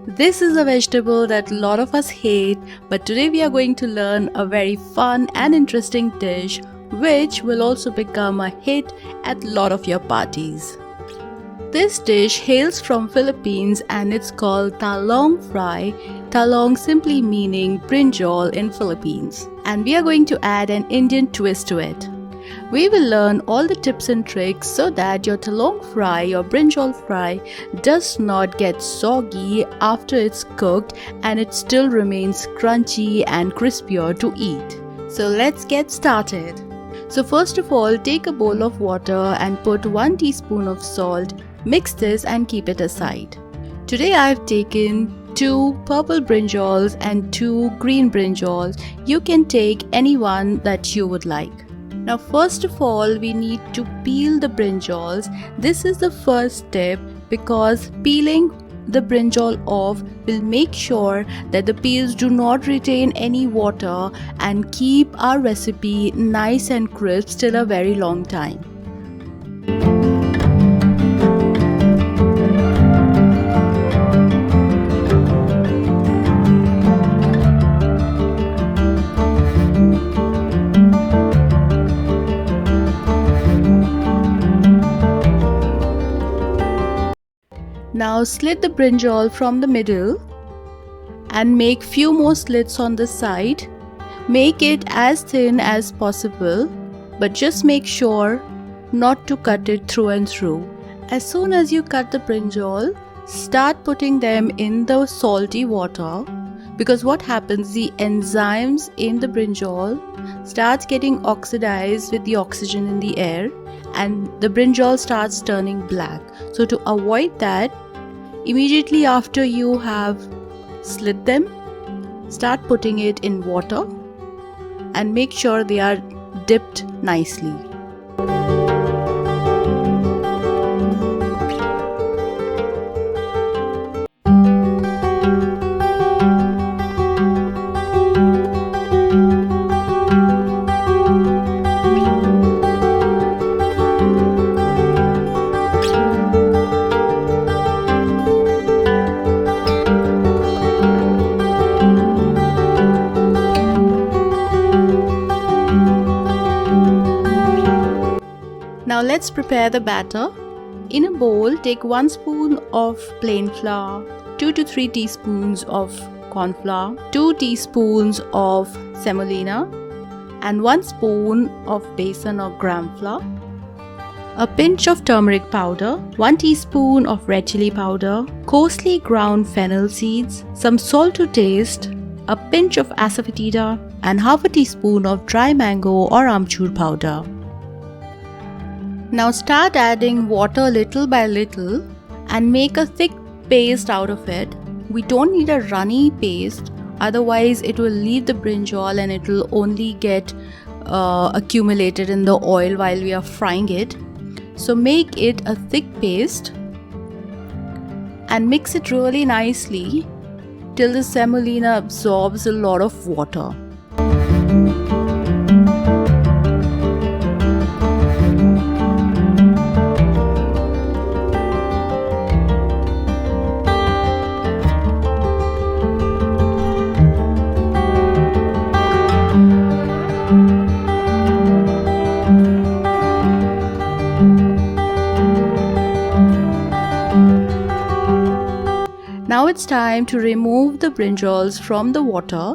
This is a vegetable that a lot of us hate, but today we are going to learn a very fun and interesting dish which will also become a hit at a lot of your parties. This dish hails from Philippines and it's called Talong Fry, Talong simply meaning brinjal in Philippines. And we are going to add an Indian twist to it. We will learn all the tips and tricks so that your talong fry or brinjal fry does not get soggy after it's cooked and it still remains crunchy and crispier to eat. So let's get started. So first of all, take a bowl of water and put 1 teaspoon of salt. Mix this and keep it aside. Today I have taken 2 purple brinjals and 2 green brinjals. You can take any one that you would like. Now first of all, we need to peel the brinjals. This is the first step because peeling the brinjal off will make sure that the peels do not retain any water and keep our recipe nice and crisp till a very long time. Now slit the brinjal from the middle and make few more slits on the side. Make it as thin as possible, but just make sure not to cut it through and through. As soon as you cut the brinjal, start putting them in the salty water because what happens, the enzymes in the brinjal starts getting oxidized with the oxygen in the air and the brinjal starts turning black. So to avoid that, immediately after you have slit them, start putting it in water and make sure they are dipped nicely. Now let's prepare the batter. In a bowl, take 1 spoon of plain flour, 2 to 3 teaspoons of cornflour, 2 teaspoons of semolina, and 1 spoon of besan or gram flour, a pinch of turmeric powder, 1 teaspoon of red chilli powder, coarsely ground fennel seeds, some salt to taste, a pinch of asafoetida, and half a teaspoon of dry mango or amchur powder. Now start adding water little by little and make a thick paste out of it. We don't need a runny paste, otherwise it will leave the brinjal and it will only get accumulated in the oil while we are frying it. So make it a thick paste and mix it really nicely till the semolina absorbs a lot of water. Now it's time to remove the brinjals from the water.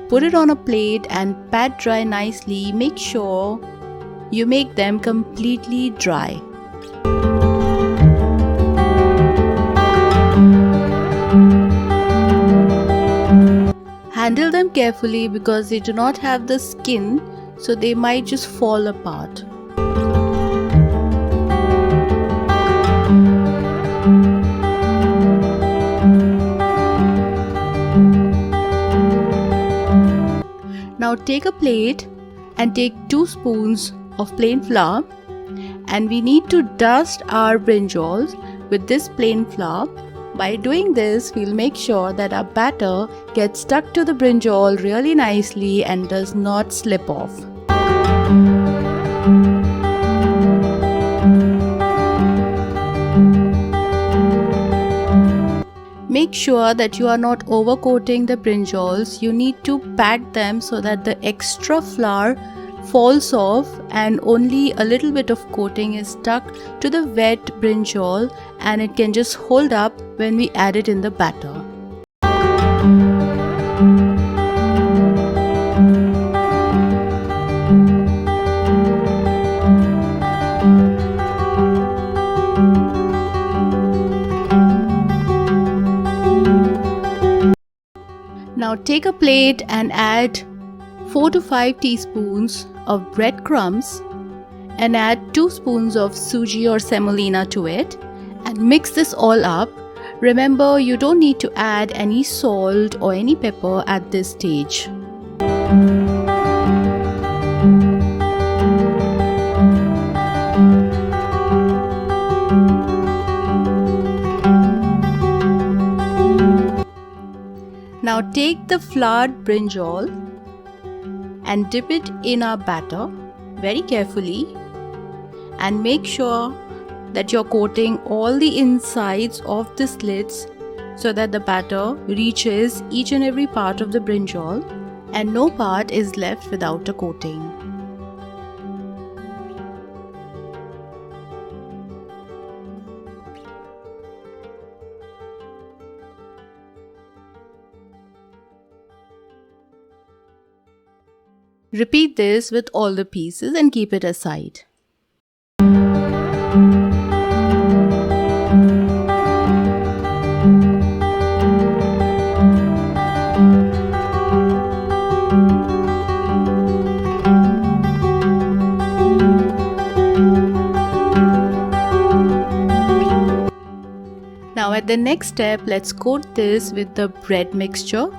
Put it on a plate and pat dry nicely. Make sure you make them completely dry. Handle them carefully because they do not have the skin, so they might just fall apart. Now take a plate and take 2 spoons of plain flour, and we need to dust our brinjals with this plain flour. By doing this, we'll make sure that our batter gets stuck to the brinjal really nicely and does not slip off. Make sure that you are not overcoating the brinjals. You need to pat them so that the extra flour falls off and only a little bit of coating is stuck to the wet brinjal, and it can just hold up when we add it in the batter. Now take a plate and add 4 to 5 teaspoons of breadcrumbs and add 2 spoons of Suji or Semolina to it and mix this all up. Remember, you don't need to add any salt or any pepper at this stage. Now take the floured brinjal and dip it in our batter very carefully and make sure that you're coating all the insides of the slits so that the batter reaches each and every part of the brinjal and no part is left without a coating. Repeat this with all the pieces and keep it aside. Now at the next step, let's coat this with the bread mixture.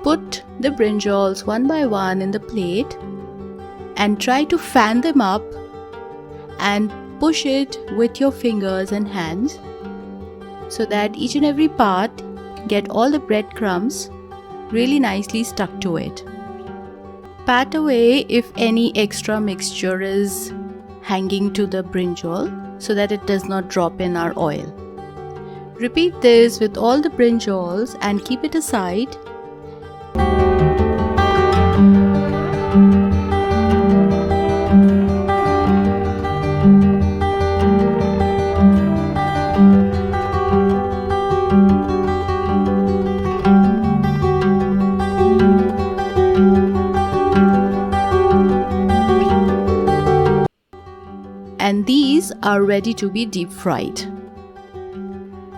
Put the brinjals one by one in the plate and try to fan them up and push it with your fingers and hands so that each and every part get all the breadcrumbs really nicely stuck to it. Pat away if any extra mixture is hanging to the brinjal so that it does not drop in our oil. Repeat this with all the brinjals and keep it aside. And these are ready to be deep fried.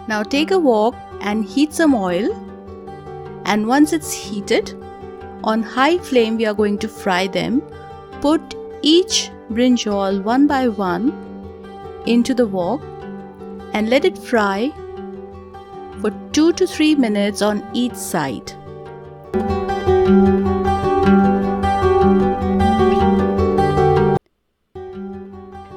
Now take a wok and heat some oil, and once it's heated, on high flame we are going to fry them. Put each brinjal one by one into the wok and let it fry for 2 to 3 minutes on each side.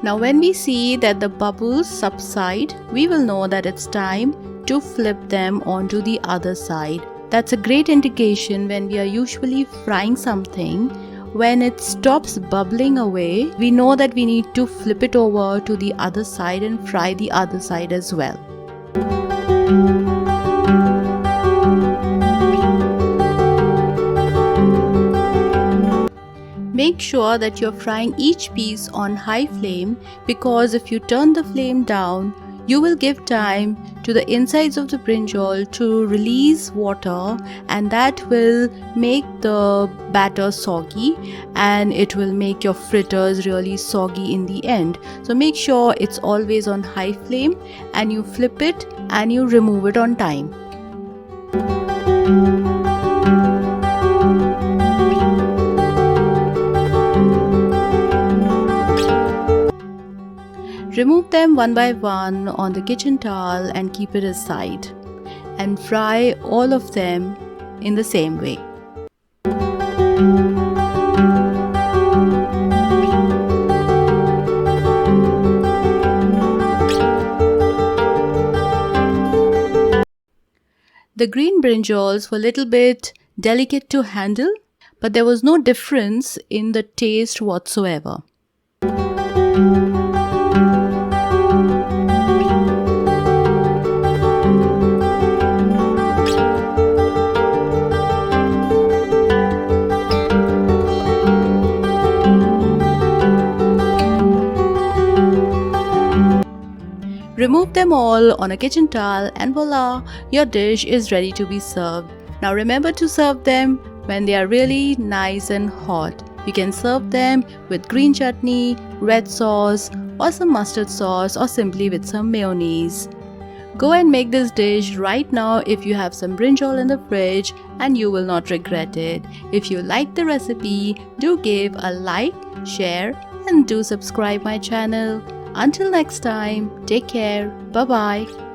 Now when we see that the bubbles subside, we will know that it's time to flip them onto the other side. That's a great indication when we are usually frying something. When it stops bubbling away, we know that we need to flip it over to the other side and fry the other side as well. Make sure that you're frying each piece on high flame, because if you turn the flame down, you will give time to the insides of the brinjal to release water, and that will make the batter soggy and it will make your fritters really soggy in the end. So make sure it's always on high flame and you flip it and you remove it on time. Remove them one by one on the kitchen towel and keep it aside, and fry all of them in the same way. The green brinjals were a little bit delicate to handle, but there was no difference in the taste whatsoever. Remove them all on a kitchen towel and voila, your dish is ready to be served. Now remember to serve them when they are really nice and hot. You can serve them with green chutney, red sauce or some mustard sauce or simply with some mayonnaise. Go and make this dish right now if you have some brinjal in the fridge and you will not regret it. If you like the recipe, do give a like, share and do subscribe my channel. Until next time, take care. Bye bye.